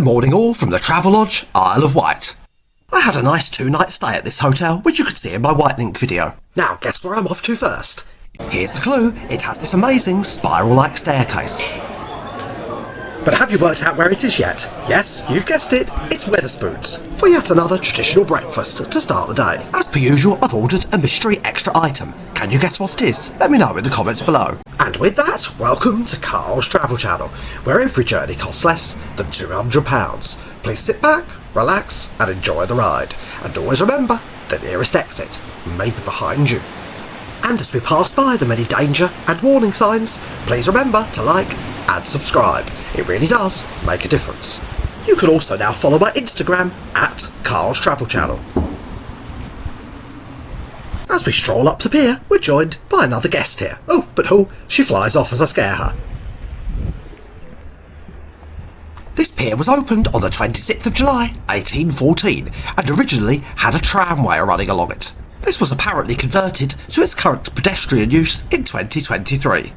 Good morning all from the Travelodge, Isle of Wight. I had a nice 2-night stay at this hotel, which you could see in my White Link video. Now guess where I'm off to first? Here's the clue, it has this amazing spiral-like staircase. But have you worked out where it is yet? Yes, you've guessed it, it's Wetherspoons, for yet another traditional breakfast to start the day. As per usual, I've ordered a mystery extra item. Can you guess what it is? Let me know in the comments below. And with that, welcome to Carl's Travel Channel, where every journey costs less than £200. Please sit back, relax and enjoy the ride. And always remember, the nearest exit may be behind you. And as we pass by the many danger and warning signs, please remember to like and subscribe. It really does make a difference. You can also now follow my Instagram at Carl's Travel Channel. As we stroll up the pier, we're joined by another guest here. Oh, but who? She flies off as I scare her. This pier was opened on the 26th of July, 1814, and originally had a tramway running along it. This was apparently converted to its current pedestrian use in 2023.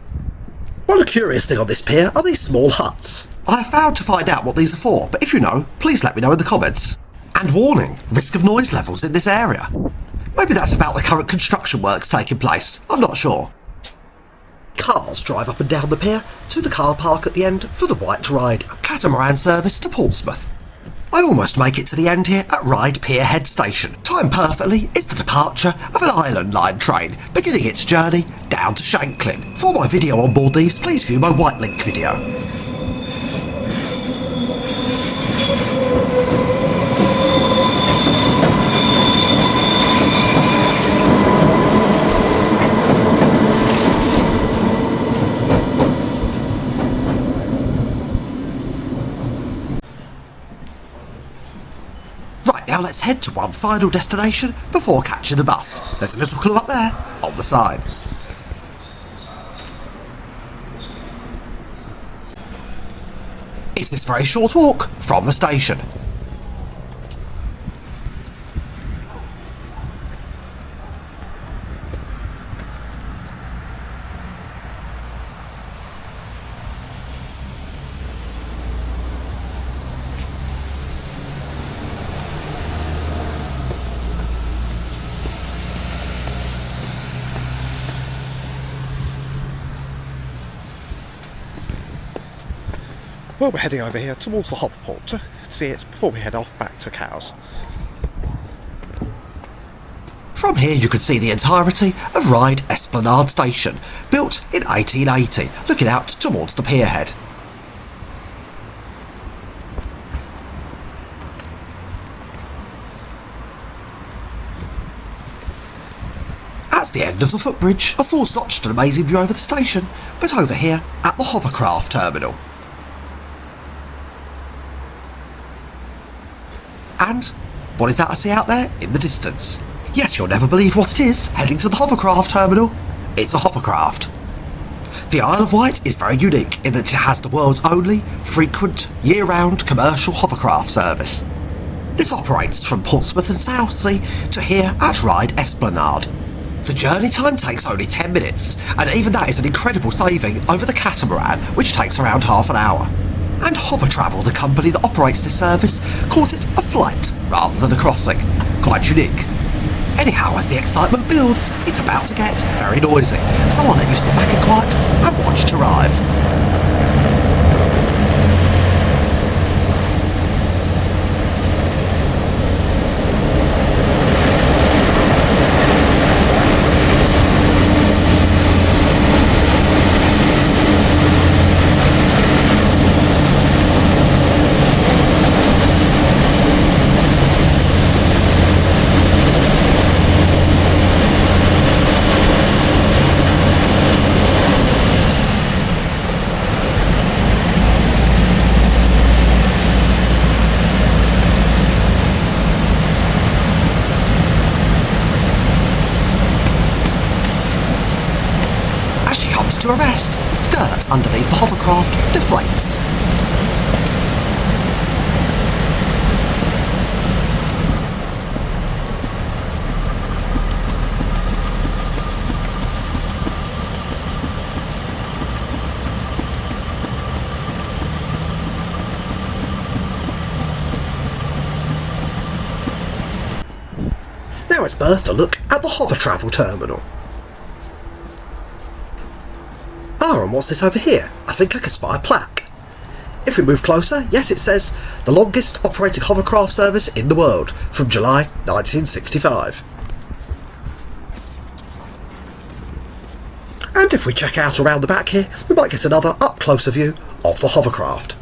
One curious thing on this pier are these small huts. I have failed to find out what these are for, but if you know, please let me know in the comments. And warning, risk of noise levels in this area. Maybe that's about the current construction works taking place, I'm not sure. Cars drive up and down the pier to the car park at the end for the White Ryde catamaran service to Portsmouth. I almost make it to the end here at Ryde Pierhead Station. Timed perfectly is the departure of an Island Line train, beginning its journey down to Shanklin. For my video on board these, please view my White Link video. Now let's head to one final destination before catching the bus. There's a little clue up there on the side. It's this very short walk from the station. Well, we're heading over here towards the Hoverport to see it before we head off back to Cowes. From here you can see the entirety of Ryde Esplanade Station, built in 1880, looking out towards the pierhead. At the end of the footbridge, affords not just an amazing view over the station, but over here at the Hovercraft terminal. And what is that I see out there in the distance? Yes, you'll never believe what it is heading to the Hovercraft terminal. It's a hovercraft. The Isle of Wight is very unique in that it has the world's only frequent year-round commercial hovercraft service. This operates from Portsmouth and Southsea to here at Ryde Esplanade. The journey time takes only 10 minutes, and even that is an incredible saving over the catamaran, which takes around half an hour. And Hover Travel, the company that operates this service, calls it a flight rather than a crossing. Quite unique. Anyhow, as the excitement builds, it's about to get very noisy, so I'll let you sit back in quiet and watch it arrive. To arrest, the skirt underneath the hovercraft deflates. Now it's birthed a look at the hover travel terminal. Ah, and what's this over here? I think I can spy a plaque. If we move closer, yes, it says the longest operating hovercraft service in the world from July 1965. And if we check out around the back here, we might get another up-closer view of the hovercraft.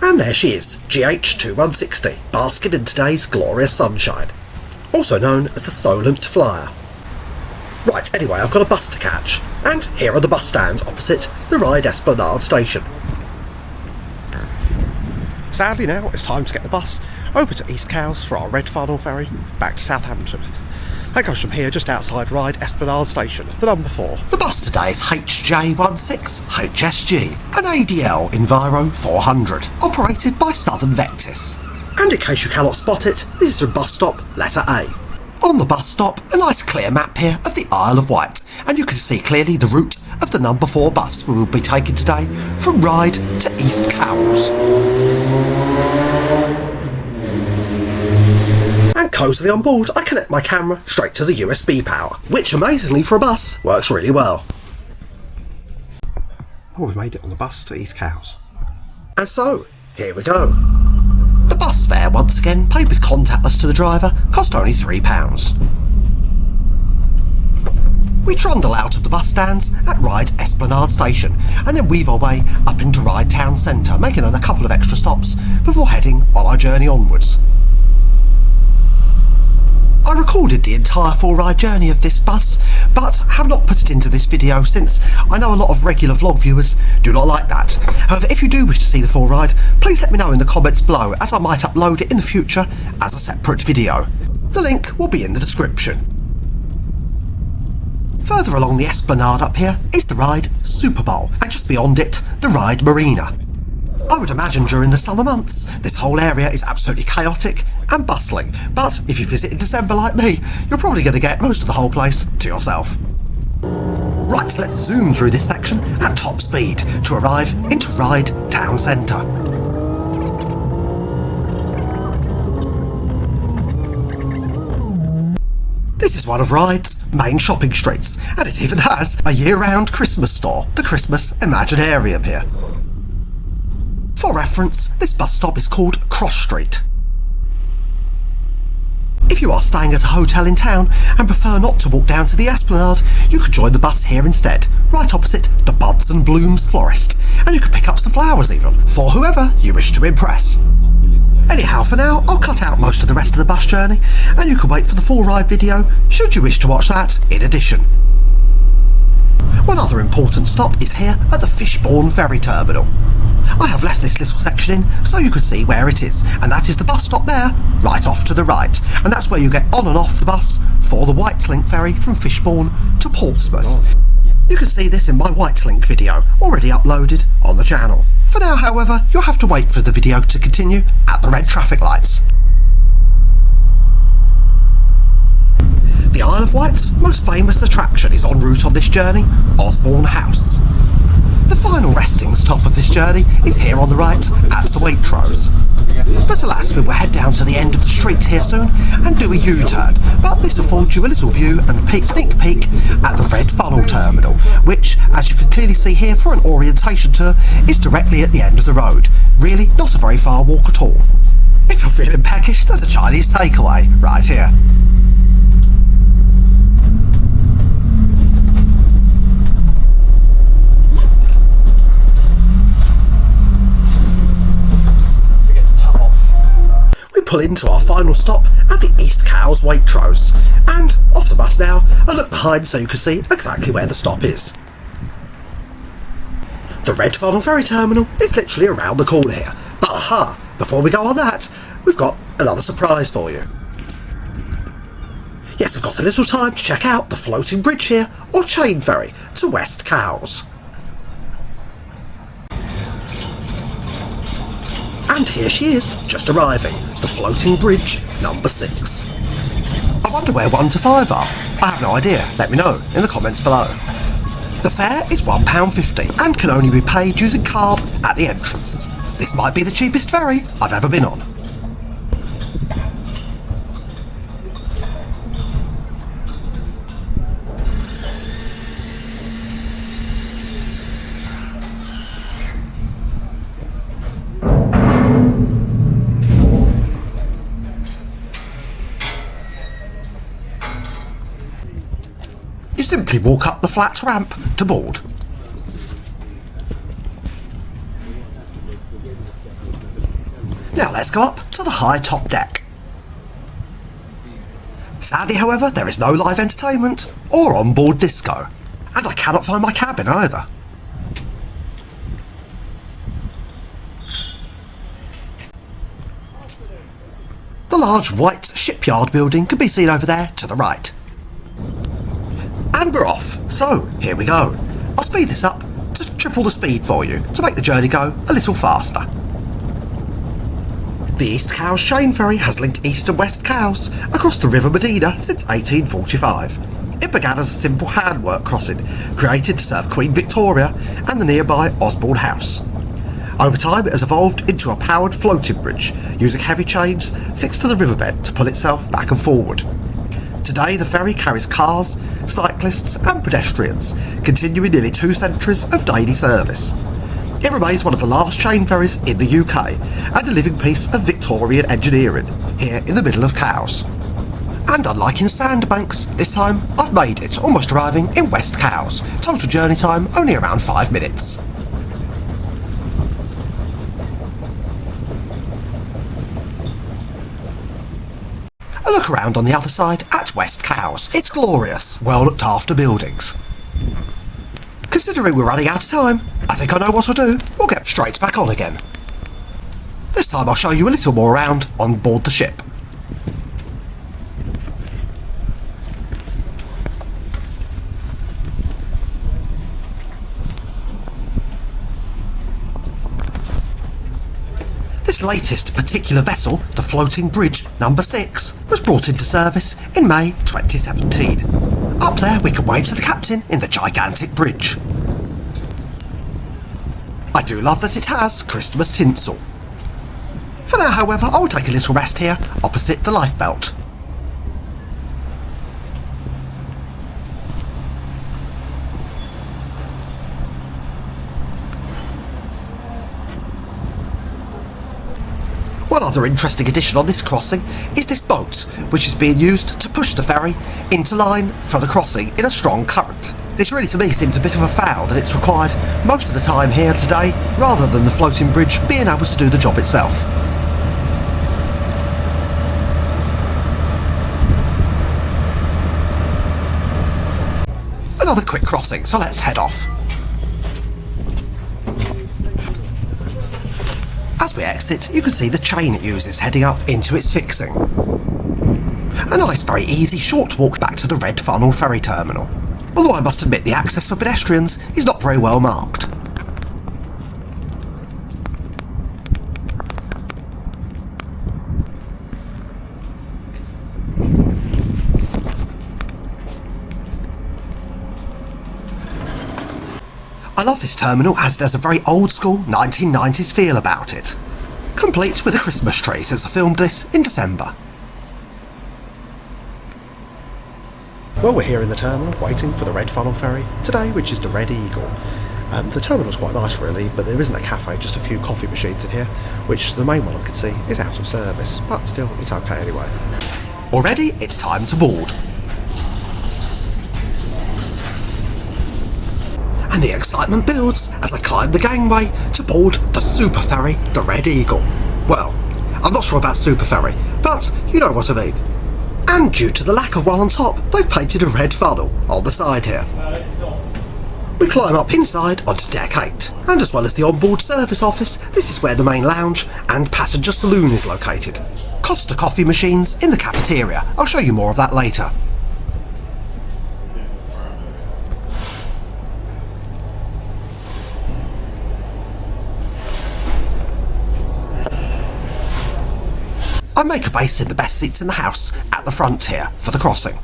And there she is, GH2160, basking in today's glorious sunshine, also known as the Solent Flyer. Right, anyway, I've got a bus to catch, and here are the bus stands opposite the Ryde Esplanade station. Sadly now, it's time to get the bus over to East Cowes for our red funnel ferry back to Southampton. That goes from here just outside Ryde Esplanade station, the number 4. The bus today is HJ16HSG, an ADL Enviro 400, operated by Southern Vectis. And in case you cannot spot it, this is from bus stop letter A. On the bus stop, a nice clear map here of the Isle of Wight, and you can see clearly the route of the number 4 bus we will be taking today from Ryde to East Cowes. And cosily on board, I connect my camera straight to the USB power, which amazingly for a bus works really well. Oh, we've made it on the bus to East Cowes. And so, here we go. The bus fare, once again, paid with contactless to the driver, cost only £3. We trundle out of the bus stands at Ryde Esplanade station and then weave our way up into Ryde town centre, making a couple of extra stops before heading on our journey onwards. I recorded the entire 4-ride journey of this bus, but have not put it into this video since I know a lot of regular vlog viewers do not like that. However, if you do wish to see the 4-ride, please let me know in the comments below, as I might upload it in the future as a separate video. The link will be in the description. Further along the Esplanade up here is the Ryde Super Bowl, and just beyond it, the Ryde Marina. I would imagine during the summer months, this whole area is absolutely chaotic and bustling, but if you visit in December like me, you're probably going to get most of the whole place to yourself. Right, let's zoom through this section at top speed to arrive into Ryde town centre. This is one of Ryde's main shopping streets, and it even has a year-round Christmas store, the Christmas Imaginarium here. For reference, this bus stop is called Cross Street. If you are staying at a hotel in town and prefer not to walk down to the Esplanade, you could join the bus here instead, right opposite the Buds and Blooms florist, and you could pick up some flowers even, for whoever you wish to impress. Anyhow, for now, I'll cut out most of the rest of the bus journey, and you can wait for the full ride video, should you wish to watch that in addition. One other important stop is here at the Fishbourne Ferry Terminal. I have left this little section in so you can see where it is, and that is the bus stop there, right off to the right, and that's where you get on and off the bus for the Wightlink ferry from Fishbourne to Portsmouth. You can see this in my Wightlink video, already uploaded on the channel. For now, however, you'll have to wait for the video to continue at the red traffic lights. The Isle of Wight's most famous attraction is en route on this journey, Osborne House. The final resting stop of this journey is here on the right at the Waitrose. But alas, we will head down to the end of the street here soon and do a U-turn, but this affords you a little view and a sneak peek at the Red Funnel Terminal, which, as you can clearly see here for an orientation tour, is directly at the end of the road. Really, not a very far walk at all. If you're feeling peckish, there's a Chinese takeaway right here. Pull into our final stop at the East Cowes Waitrose, and off the bus now, a look behind so you can see exactly where the stop is. The Red Funnel Ferry Terminal is literally around the corner here, but aha, before we go on that, we've got another surprise for you. Yes, I've got a little time to check out the floating bridge here, or chain ferry, to West Cowes. And here she is, just arriving, the floating bridge number 6. I wonder where 1 to 5 are. I have no idea, let me know in the comments below. The fare is £1.50 and can only be paid using card at the entrance. This might be the cheapest ferry I've ever been on. simply walk up the flat ramp to board. Now let's go up to the high top deck. Sadly, however, there is no live entertainment or onboard disco, and I cannot find my cabin either. The large white shipyard building can be seen over there to the right. And we're off, so here we go. I'll speed this up to triple the speed for you to make the journey go a little faster. The East Cowes chain ferry has linked East and West Cowes across the River Medina since 1845. It began as a simple handwork crossing, created to serve Queen Victoria and the nearby Osborne House. Over time it has evolved into a powered floating bridge, using heavy chains fixed to the riverbed to pull itself back and forward. Today the ferry carries cars, cyclists and pedestrians, continuing nearly 2 centuries of daily service. It remains one of the last chain ferries in the UK, and a living piece of Victorian engineering, here in the middle of Cowes. And unlike in Sandbanks, this time I've made it, almost arriving in West Cowes. Total journey time only around 5 minutes. A look around on the other side at West Cowes. It's glorious, well looked after buildings. Considering we're running out of time, I think I know what I'll do. We'll get straight back on again. This time I'll show you a little more around on board the ship. This latest particular vessel, the Floating Bridge number 6, was brought into service in May 2017. Up there we can wave to the captain in the gigantic bridge. I do love that it has Christmas tinsel. For now, however, I will take a little rest here opposite the lifebelt. One other interesting addition on this crossing is this boat, which is being used to push the ferry into line for the crossing in a strong current. This really to me seems a bit of a foul that it's required most of the time here today, rather than the floating bridge being able to do the job itself. Another quick crossing, so let's head off. As we exit, you can see the chain it uses heading up into its fixing. A nice, very easy short walk back to the Red Funnel ferry terminal. Although I must admit the access for pedestrians is not very well marked. I love this terminal as it has a very old school 1990s feel about it, complete with a Christmas tree since I filmed this in December. Well, we're here in the terminal waiting for the Red Funnel ferry today, which is the Red Eagle. The terminal's quite nice really, but there isn't a cafe, just a few coffee machines in here, which the main one I can see is out of service, but still it's okay anyway. Already it's time to board. And the excitement builds as I climb the gangway to board the super ferry, the Red Eagle. Well, I'm not sure about super ferry, but you know what I mean. And due to the lack of one on top, they've painted a red funnel on the side here. We climb up inside onto deck 8, and as well as the onboard service office, this is where the main lounge and passenger saloon is located. Costa coffee machines in the cafeteria. I'll show you more of that later. I make a base in the best seats in the house at the front here for the crossing.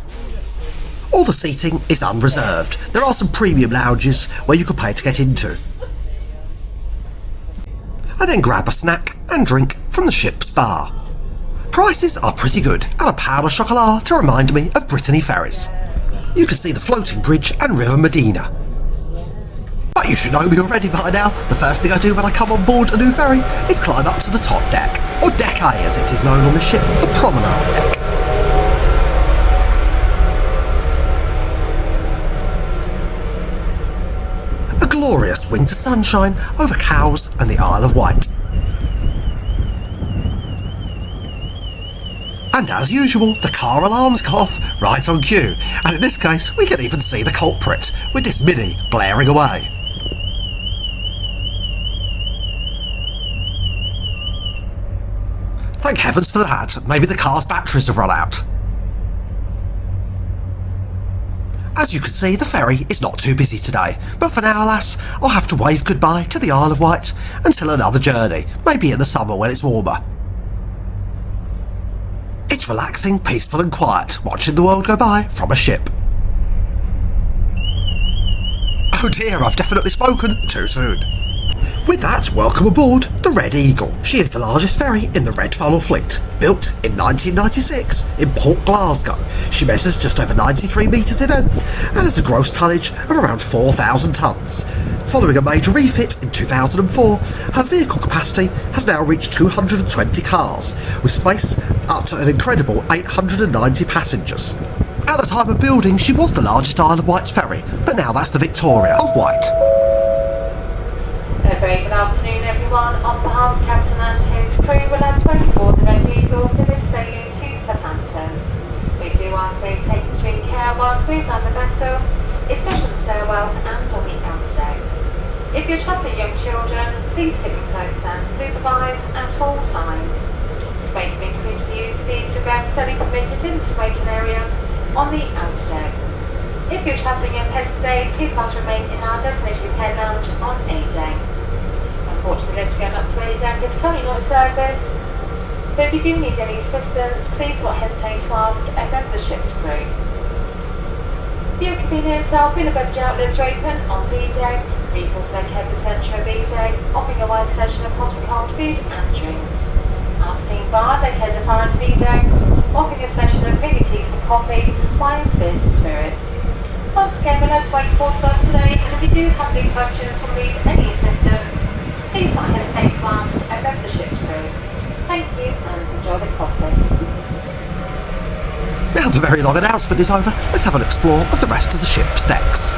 All the seating is unreserved. There are some premium lounges where you can pay to get into. I then grab a snack and drink from the ship's bar. Prices are pretty good, and a pound of chocolat to remind me of Brittany Ferries. You can see the floating bridge and River Medina. But you should know me already by now. The first thing I do when I come on board a new ferry is climb up to the top deck, or deck A as it is known on the ship, the promenade deck. glorious winter sunshine over Cowes and the Isle of Wight. And as usual, the car alarms go off right on cue, and in this case we can even see the culprit, with this Mini blaring away. Thank heavens for that, maybe the car's batteries have run out. As you can see, the ferry is not too busy today, but for now, alas, I'll have to wave goodbye to the Isle of Wight until another journey, maybe in the summer when it's warmer. It's relaxing, peaceful and quiet, watching the world go by from a ship. Oh dear, I've definitely spoken too soon. With that, welcome aboard the Red Eagle. She is the largest ferry in the Red Funnel fleet. Built in 1996 in Port Glasgow, she measures just over 93 metres in length and has a gross tonnage of around 4,000 tonnes. Following a major refit in 2004, her vehicle capacity has now reached 220 cars, with space up to an incredible 890 passengers. At the time of building, she was the largest Isle of Wight ferry, but now that's the Victoria of Wight. A very good afternoon everyone. On behalf of Captain and his crew, we'd like to welcome aboard the Red Eagle for this sailing to Southampton. We do ask that you take extreme care whilst we run the vessel, especially on the stairwells and on the outdecks. If you're travelling young children, please keep them close and supervised at all times. Smoking includes the use of the cigarettes only permitted in the smoking area on the outdeck. If you're travelling in pets today, please must remain in our destination care lounge on A deck. Unfortunately, the lift going up to A deck is currently not in service, but if you do need any assistance, please do not hesitate to ask a member of the ship's crew. For your convenience, our food and beverage outlets are open on B deck. Refills locate the centre of B deck, offering a wide selection of hot and cold food and drinks. Our steam bar located far into B deck, offering a selection of premium teas and coffees, wines, beers and spirits. Once again, we'd like to wait for us today, and if you do have any questions or need any assistance, please don't hesitate to ask a member of the ship's crew. Thank you and enjoy the coffee. Now the very long announcement is over, let's have an explore of the rest of the ship's decks.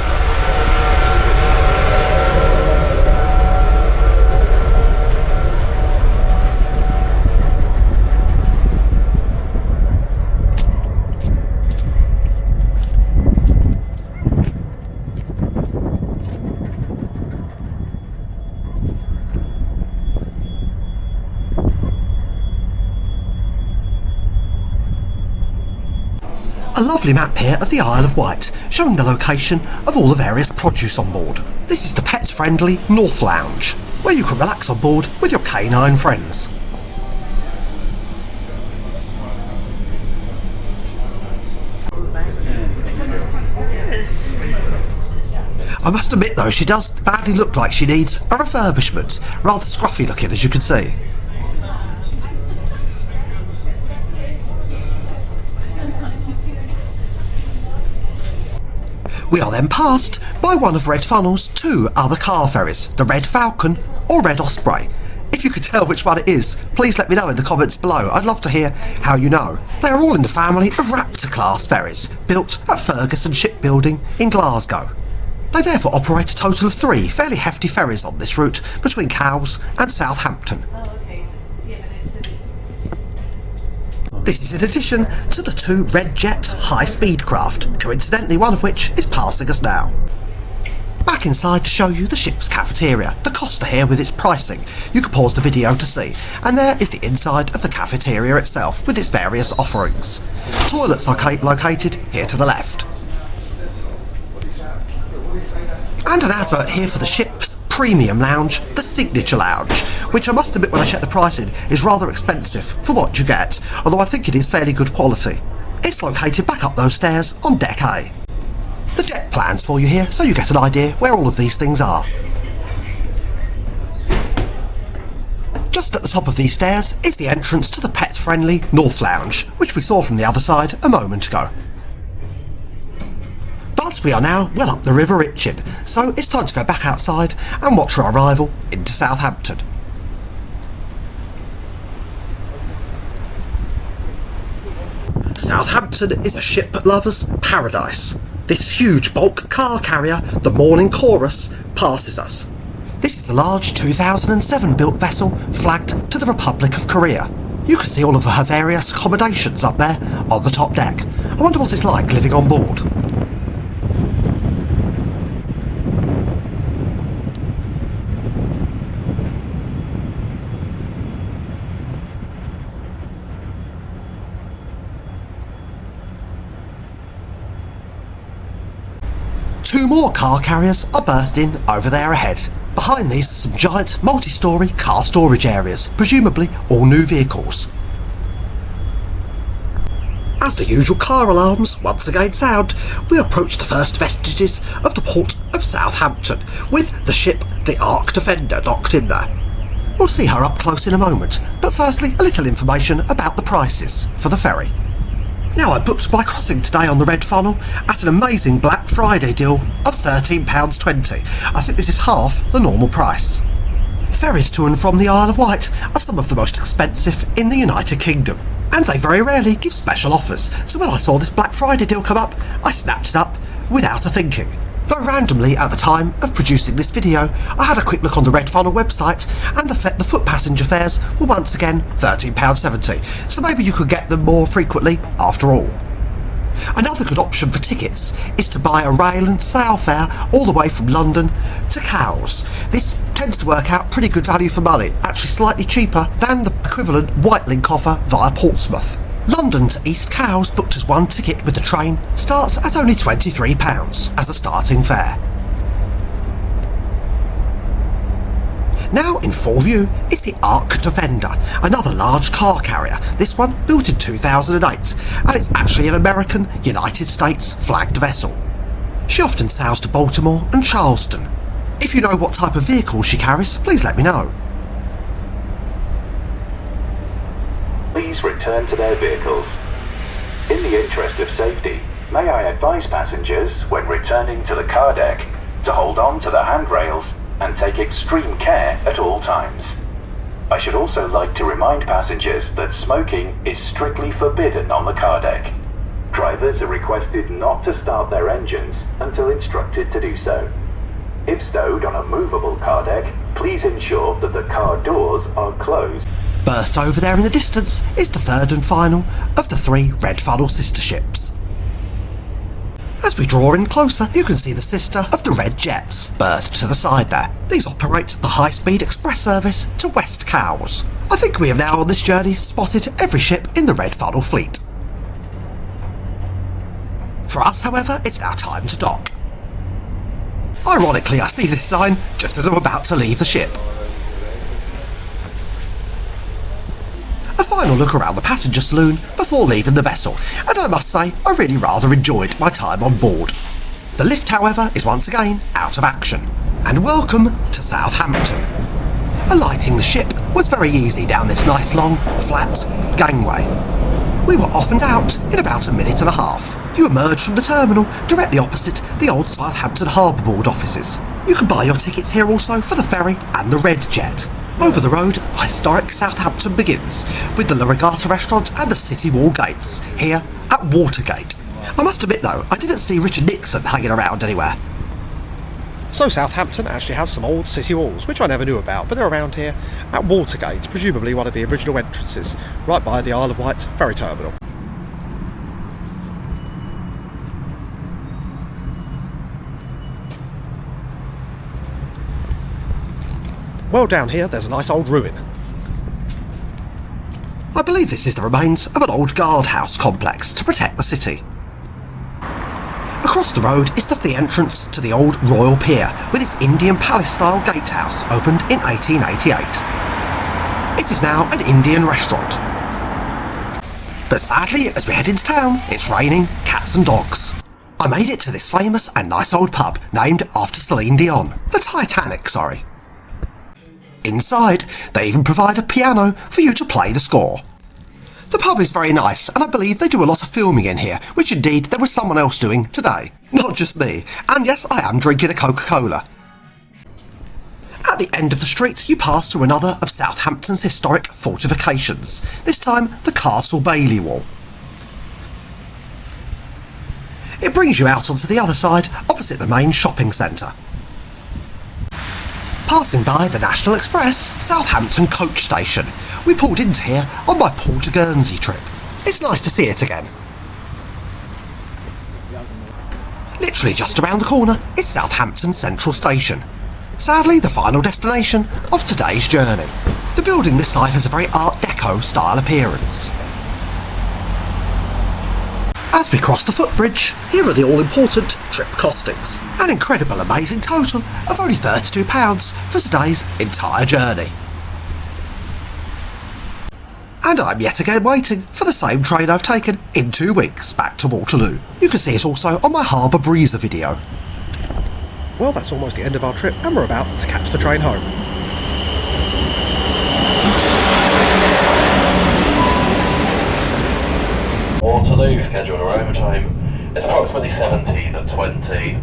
A lovely map here of the Isle of Wight, showing the location of all the various produce on board. This is the pet-friendly North Lounge, where you can relax on board with your canine friends. I must admit though, she does badly look like she needs a refurbishment, rather scruffy looking as you can see. We are then passed by one of Red Funnel's two other car ferries, the Red Falcon or Red Osprey. If you could tell which one it is, please let me know in the comments below. I'd love to hear how you know. They are all in the family of Raptor class ferries, built at Ferguson Shipbuilding in Glasgow. They therefore operate a total of 3 fairly hefty ferries on this route between Cowes and Southampton. This is in addition to the 2 Red Jet high-speed craft, coincidentally one of which is passing us now. Back inside to show you the ship's cafeteria, the Costa here with its pricing. You can pause the video to see, and there is the inside of the cafeteria itself with its various offerings. Toilets are located here to the left. And an advert here for the ship's premium lounge, the Signature Lounge, which I must admit when I checked the pricing is rather expensive for what you get, although I think it is fairly good quality. It's located back up those stairs on deck A. The deck plans for you here so you get an idea where all of these things are. Just at the top of these stairs is the entrance to the pet-friendly North Lounge, which we saw from the other side a moment ago. But we are now well up the River Itchen, so it's time to go back outside and watch our arrival into Southampton. Southampton is a ship lover's paradise. This huge bulk car carrier, the Morning Chorus, passes us. This is the large 2007 built vessel flagged to the Republic of Korea. You can see all of her various accommodations up there on the top deck. I wonder what it's like living on board. Two more car carriers are berthed in over there ahead. Behind these are some giant multi-storey car storage areas, presumably all new vehicles. As the usual car alarms once again sound, we approach the first vestiges of the port of Southampton, with the ship the Ark Defender docked in there. We'll see her up close in a moment, but firstly a little information about the prices for the ferry. Now, I booked my crossing today on the Red Funnel at an amazing Black Friday deal of £13.20. I think this is half the normal price. Ferries to and from the Isle of Wight are some of the most expensive in the United Kingdom, and they very rarely give special offers, so when I saw this Black Friday deal come up, I snapped it up without a thinking. Though randomly, at the time of producing this video, I had a quick look on the Red Funnel website, and the foot passenger fares were once again £13.70, so maybe you could get them more frequently after all. Another good option for tickets is to buy a rail and sail fare all the way from London to Cowes. This tends to work out pretty good value for money, actually slightly cheaper than the equivalent White Link offer via Portsmouth. London to East Cowes, booked as one ticket with the train, starts at only £23 as the starting fare. Now in full view is the Ark Defender, another large car carrier, this one built in 2008, and it's actually an American United States flagged vessel. She often sails to Baltimore and Charleston. If you know what type of vehicle she carries, please let me know. Please return to their vehicles. In the interest of safety, may I advise passengers when returning to the car deck to hold on to the handrails and take extreme care at all times. I should also like to remind passengers that smoking is strictly forbidden on the car deck. Drivers are requested not to start their engines until instructed to do so. If stowed on a movable car deck, please ensure that the car doors are closed. Berthed over there in the distance is the third and final of the three Red Funnel sister ships. As we draw in closer, you can see the sister of the Red Jets, berthed to the side there. These operate the high-speed express service to West Cowes. I think we have now on this journey spotted every ship in the Red Funnel fleet. For us, however, it's our time to dock. Ironically, I see this sign just as I'm about to leave the ship. A final look around the passenger saloon before leaving the vessel, and I must say I really rather enjoyed my time on board. The lift, however, is once again out of action. And welcome to Southampton. Alighting the ship was very easy down this nice long, flat gangway. We were off and out in about a minute and a half. You emerge from the terminal directly opposite the old Southampton Harbour Board offices. You can buy your tickets here also for the ferry and the Red Jet. Over the road, historic Southampton begins, with the La Regatta restaurant and the City Wall gates, here at Watergate. I must admit though, I didn't see Richard Nixon hanging around anywhere. So Southampton actually has some old city walls, which I never knew about, but they're around here at Watergate, presumably one of the original entrances, right by the Isle of Wight ferry terminal. Well, down here there's a nice old ruin. I believe this is the remains of an old guardhouse complex to protect the city. Across the road is the entrance to the old Royal Pier, with its Indian palace-style gatehouse opened in 1888. It is now an Indian restaurant. But sadly, as we head into town, it's raining cats and dogs. I made it to this famous and nice old pub named after Celine Dion. The Titanic, sorry. Inside, they even provide a piano for you to play the score. The pub is very nice, and I believe they do a lot of filming in here, which indeed there was someone else doing today. Not just me. And yes, I am drinking a Coca-Cola. At the end of the street, you pass through another of Southampton's historic fortifications, this time the Castle Bailey Wall. It brings you out onto the other side, opposite the main shopping centre. Passing by the National Express, Southampton coach station, we pulled into here on my Paul to Guernsey trip. It's nice to see it again. Literally just around the corner is Southampton Central Station. Sadly, the final destination of today's journey. The building this side has a very Art Deco style appearance. As we cross the footbridge, here are the all-important trip costings. An incredible amazing total of only £32 for today's entire journey. And I'm yet again waiting for the same train I've taken in 2 weeks back to Waterloo. You can see it also on my Harbour Breezer video. Well, that's almost the end of our trip, and we're about to catch the train home. Waterloo scheduled arrival time is approximately 17:20.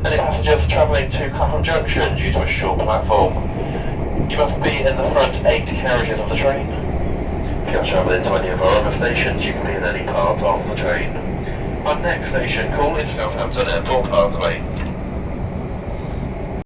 Any passengers travelling to Clapham Junction due to a short platform, you must be in the front 8 carriages of the train. If you're travelling to any of our other stations, you can be in any part of the train. Our next station call is Southampton Airport Parkway.